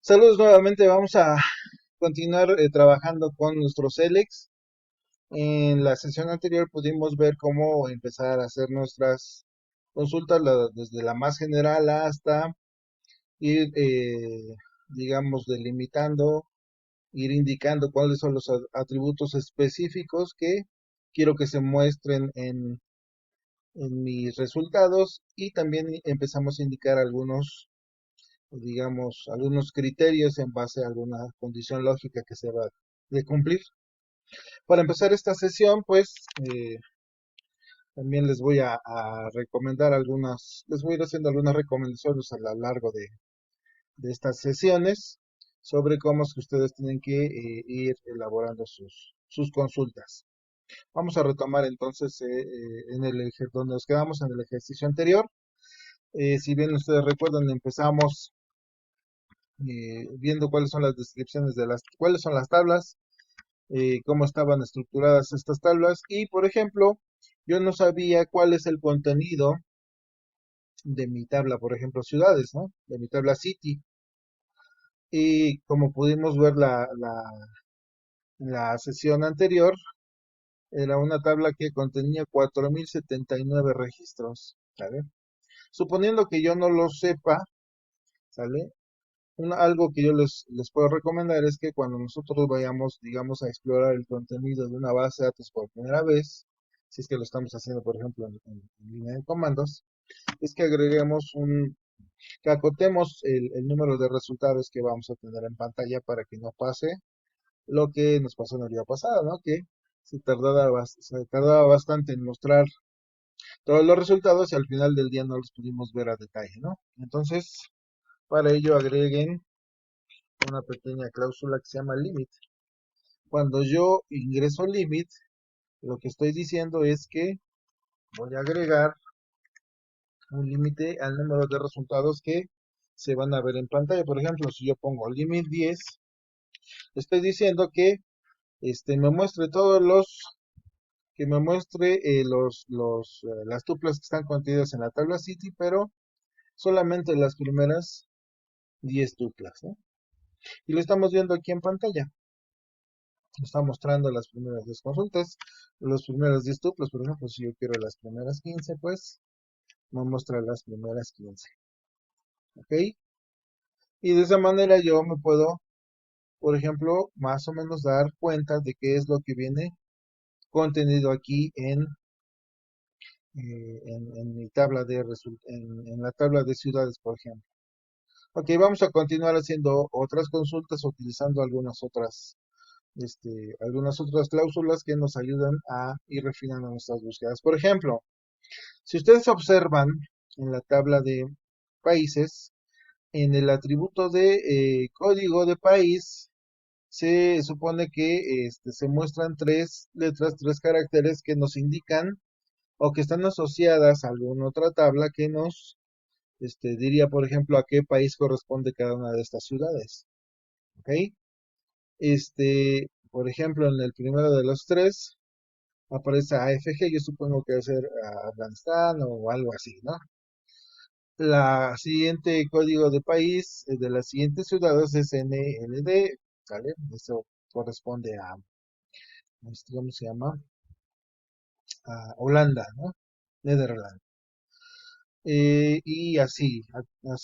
Saludos nuevamente, vamos a continuar trabajando con nuestros Elex. En la sesión anterior pudimos ver cómo empezar a hacer nuestras consultas desde la más general hasta ir, digamos, delimitando, ir indicando cuáles son los atributos específicos que quiero que se muestren en mis resultados y también empezamos a indicar algunos, digamos, algunos criterios en base a alguna condición lógica que se va de cumplir. Para empezar esta sesión, pues también les voy a recomendar les voy a ir haciendo algunas recomendaciones a lo largo de estas sesiones sobre cómo es que ustedes tienen que ir elaborando sus consultas. Vamos a retomar entonces donde nos quedamos en el ejercicio anterior. Si bien ustedes recuerdan, empezamos viendo cuáles son las descripciones cuáles son las tablas, cómo estaban estructuradas estas tablas y, por ejemplo, yo no sabía cuál es el contenido de mi tabla, por ejemplo, ciudades, ¿no? De mi tabla city. Y como pudimos ver la sesión anterior, era una tabla que contenía 4079 registros, ¿sale? Suponiendo que yo no lo sepa, ¿sale? Algo que yo les puedo recomendar es que cuando nosotros vayamos, digamos, a explorar el contenido de una base de datos por primera vez, si es que lo estamos haciendo, por ejemplo, en línea de comandos, es que que acotemos el número de resultados que vamos a tener en pantalla para que no pase lo que nos pasó en el día pasado, ¿no? Que se tardaba bastante en mostrar todos los resultados y al final del día no los pudimos ver a detalle, ¿no? Entonces, para ello agreguen una pequeña cláusula que se llama limit. Cuando yo ingreso limit, lo que estoy diciendo es que voy a agregar un límite al número de resultados que se van a ver en pantalla. Por ejemplo, si yo pongo limit 10, estoy diciendo que me muestre que me muestre las tuplas que están contenidas en la tabla City, pero solamente las primeras 10 tuplas, ¿no? Y lo estamos viendo aquí en pantalla. Está mostrando las primeras 10 consultas, los primeros 10 tuplos, por ejemplo, si yo quiero las primeras 15, pues me muestra las primeras 15, ¿ok? Y de esa manera yo me puedo, por ejemplo, más o menos dar cuenta de qué es lo que viene contenido aquí en mi tabla en la tabla de ciudades, por ejemplo. Ok, vamos a continuar haciendo otras consultas utilizando algunas otras cláusulas que nos ayudan a ir refinando nuestras búsquedas. Por ejemplo, si ustedes observan en la tabla de países, en el atributo de código de país, se supone que se muestran tres letras, tres caracteres que nos indican o que están asociadas a alguna otra tabla que nos diría, por ejemplo, a qué país corresponde cada una de estas ciudades. ¿Ok? Por ejemplo, en el primero de los tres aparece AFG, yo supongo que va a ser Afganistán o algo así, ¿no? La siguiente código de país de las siguientes ciudades es NLD, ¿vale? Eso corresponde ¿cómo se llama? A Holanda, ¿no? Netherlands. Y así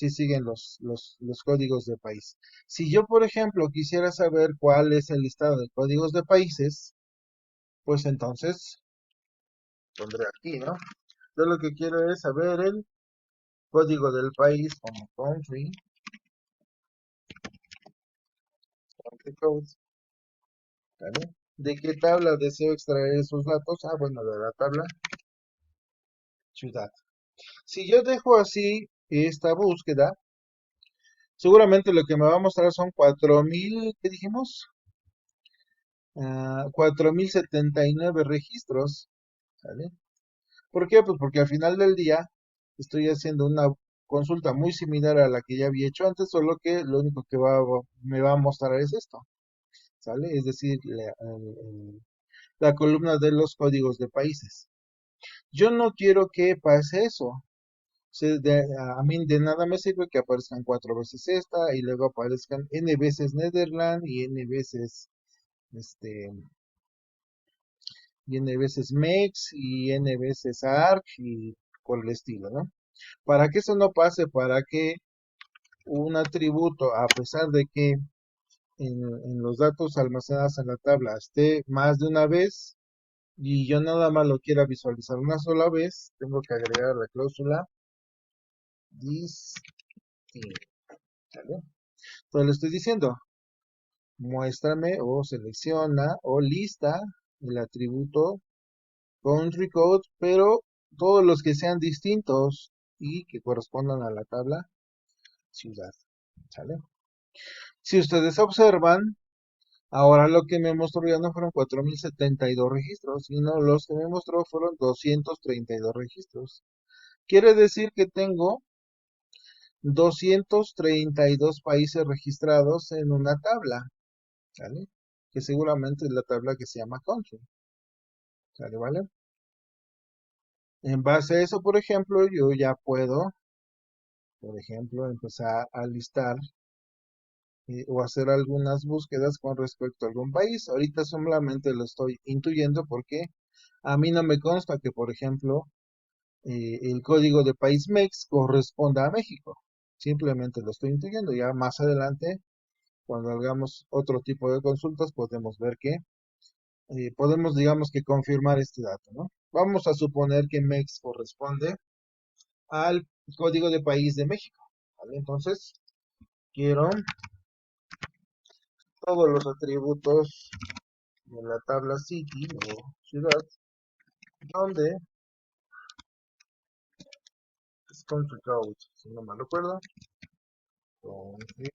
siguen los códigos de país. Si yo, por ejemplo, quisiera saber cuál es el listado de códigos de países, pues entonces pondré aquí, ¿no? Yo lo que quiero es saber el código del país como country code, ¿vale? ¿De qué tabla deseo extraer esos datos? Ah, bueno, de la tabla ciudad. Si yo dejo así esta búsqueda, seguramente lo que me va a mostrar son 4000, ¿qué dijimos? 4079 registros, ¿vale? ¿Por qué? Pues porque al final del día estoy haciendo una consulta muy similar a la que ya había hecho antes, solo que lo único que me va a mostrar es esto, ¿sale? Es decir, la columna de los códigos de países. Yo no quiero que pase eso. A mí de nada me sirve que aparezcan cuatro veces esta y luego aparezcan n veces Netherland este, y n veces Mex y n veces ARC y por el estilo, ¿no? Para que eso no pase, para que un atributo, a pesar de que en los datos almacenados en la tabla esté más de una vez y yo nada más lo quiera visualizar una sola vez, tengo que agregar la cláusula distinct, ¿vale? Entonces le estoy diciendo, muéstrame o selecciona o lista el atributo country code, pero todos los que sean distintos y que correspondan a la tabla ciudad, ¿sale? Si ustedes observan, ahora lo que me mostró ya no fueron 4072 registros, sino los que me mostró fueron 232 registros. Quiere decir que tengo 232 países registrados en una tabla, ¿vale? Que seguramente es la tabla que se llama country, ¿sale? ¿Vale? En base a eso, por ejemplo, yo ya puedo, por ejemplo, empezar a listar o hacer algunas búsquedas con respecto a algún país. Ahorita solamente lo estoy intuyendo porque a mí no me consta que, por ejemplo, el código de país MEX corresponda a México. Simplemente lo estoy intuyendo. Ya más adelante, cuando hagamos otro tipo de consultas, podemos ver que podemos, digamos que confirmar este dato, ¿no? Vamos a suponer que MEX corresponde al código de país de México, ¿vale? Entonces, quiero todos los atributos de la tabla city o ciudad, donde es country code, si no mal recuerdo, country,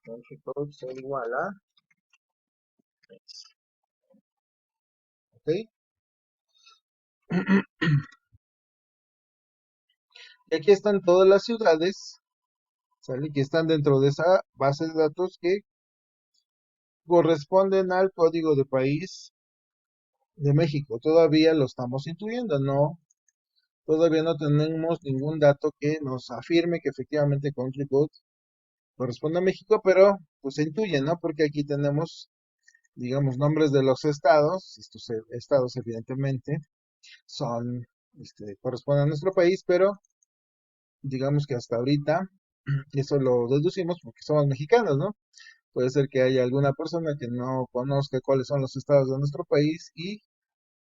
country code sea igual a MEX, ¿ok? Y aquí están todas las ciudades, ¿sale? Que están dentro de esa base de datos que corresponden al código de país de México. Todavía lo estamos intuyendo, ¿no? Todavía no tenemos ningún dato que nos afirme que efectivamente Country Code corresponde a México, pero pues se intuye, ¿no? Porque aquí tenemos, digamos, nombres de los estados. Estos estados evidentemente son, corresponden a nuestro país, pero digamos que hasta ahorita eso lo deducimos porque somos mexicanos, ¿no? Puede ser que haya alguna persona que no conozca cuáles son los estados de nuestro país y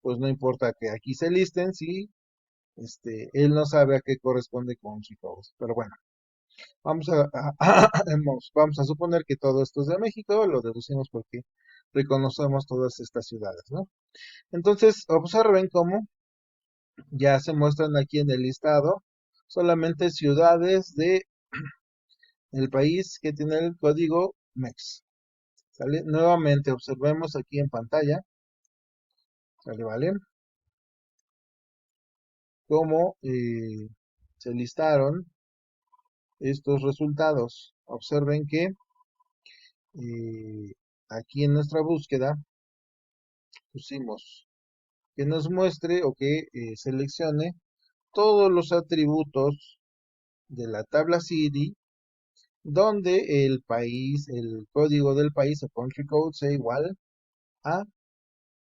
pues no importa que aquí se listen si él no sabe a qué corresponde con Chicago. Pero bueno, vamos a suponer que todo esto es de México, lo deducimos porque reconocemos todas estas ciudades, ¿no? Entonces, observen cómo ya se muestran aquí en el listado solamente ciudades de el país que tiene el código MEX. ¿Sale? Nuevamente observemos aquí en pantalla, ¿sale? ¿Vale? Cómo se listaron estos resultados. Observen que aquí en nuestra búsqueda pusimos que nos muestre o que seleccione todos los atributos de la tabla CD donde el país, el código del país o country code sea igual a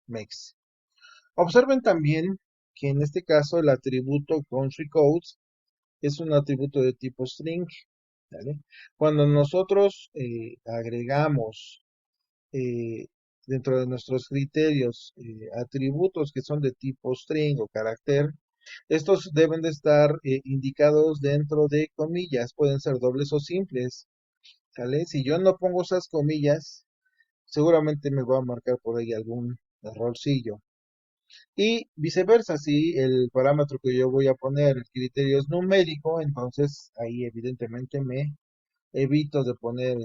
MEX. Observen también que en este caso el atributo country codes es un atributo de tipo string, ¿vale? Cuando nosotros agregamos eh, dentro de nuestros criterios atributos que son de tipo string o carácter, estos deben de estar indicados dentro de comillas, pueden ser dobles o simples, ¿sale? Si yo no pongo esas comillas, seguramente me va a marcar por ahí algún errorcillo. Y viceversa, si el parámetro que yo voy a poner, el criterio es numérico, entonces ahí evidentemente me evito de poner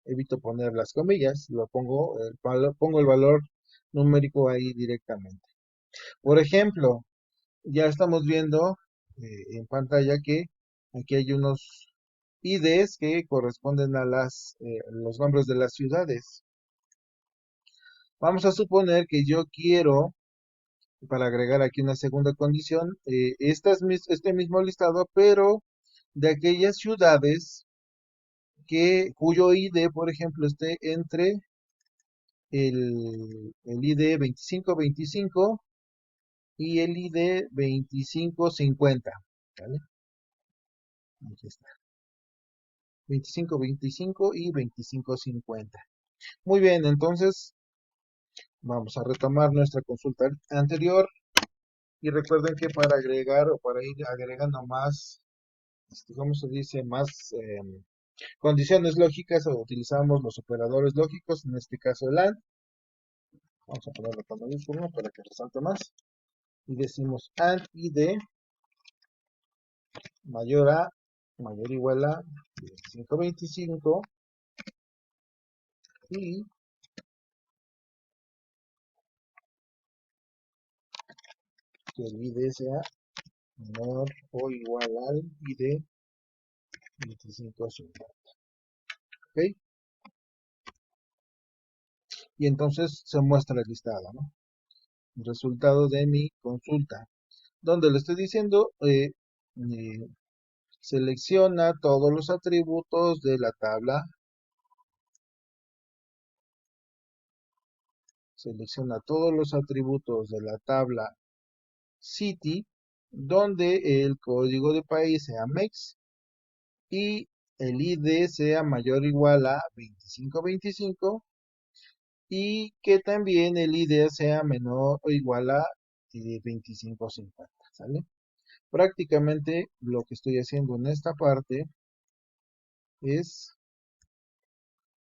evito poner las comillas, pongo el valor numérico ahí directamente. Por ejemplo, ya estamos viendo en pantalla que aquí hay unos IDs que corresponden a los nombres de las ciudades. Vamos a suponer que yo quiero para agregar aquí una segunda condición, este mismo listado, pero de aquellas ciudades cuyo ID, por ejemplo, esté entre el ID 2525 y el ID 2550. ¿Vale? Aquí está. 2525 y 2550. Muy bien, entonces vamos a retomar nuestra consulta anterior y recuerden que para agregar o para ir agregando más, ¿cómo se dice? Más condiciones lógicas, utilizamos los operadores lógicos, en este caso el AND. Vamos a ponerlo con mayúsculas para que resalte más. Y decimos AND ID mayor a, mayor o igual a 2525 y que el ID sea menor o igual al ID 2550. ¿Ok? Y entonces se muestra el listado, ¿no? El resultado de mi consulta, donde le estoy diciendo, selecciona todos los atributos de la tabla, selecciona todos los atributos de la tabla City, donde el código de país sea MEX y el ID sea mayor o igual a 2525 y que también el ID sea menor o igual a 2550, ¿sale? Prácticamente lo que estoy haciendo en esta parte es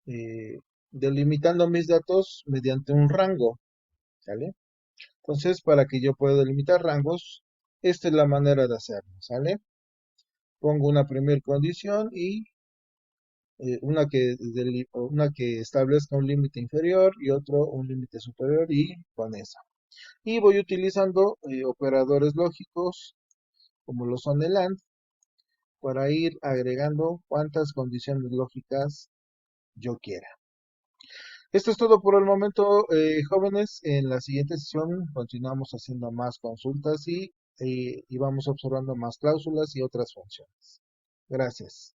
eh, delimitando mis datos mediante un rango, ¿sale? Entonces, para que yo pueda delimitar rangos, esta es la manera de hacerlo, ¿sale? Pongo una primera condición y una que establezca un límite inferior y otro un límite superior y con esa. Y voy utilizando operadores lógicos como lo son el AND para ir agregando cuantas condiciones lógicas yo quiera. Esto es todo por el momento, jóvenes. En la siguiente sesión continuamos haciendo más consultas y vamos observando más cláusulas y otras funciones. Gracias.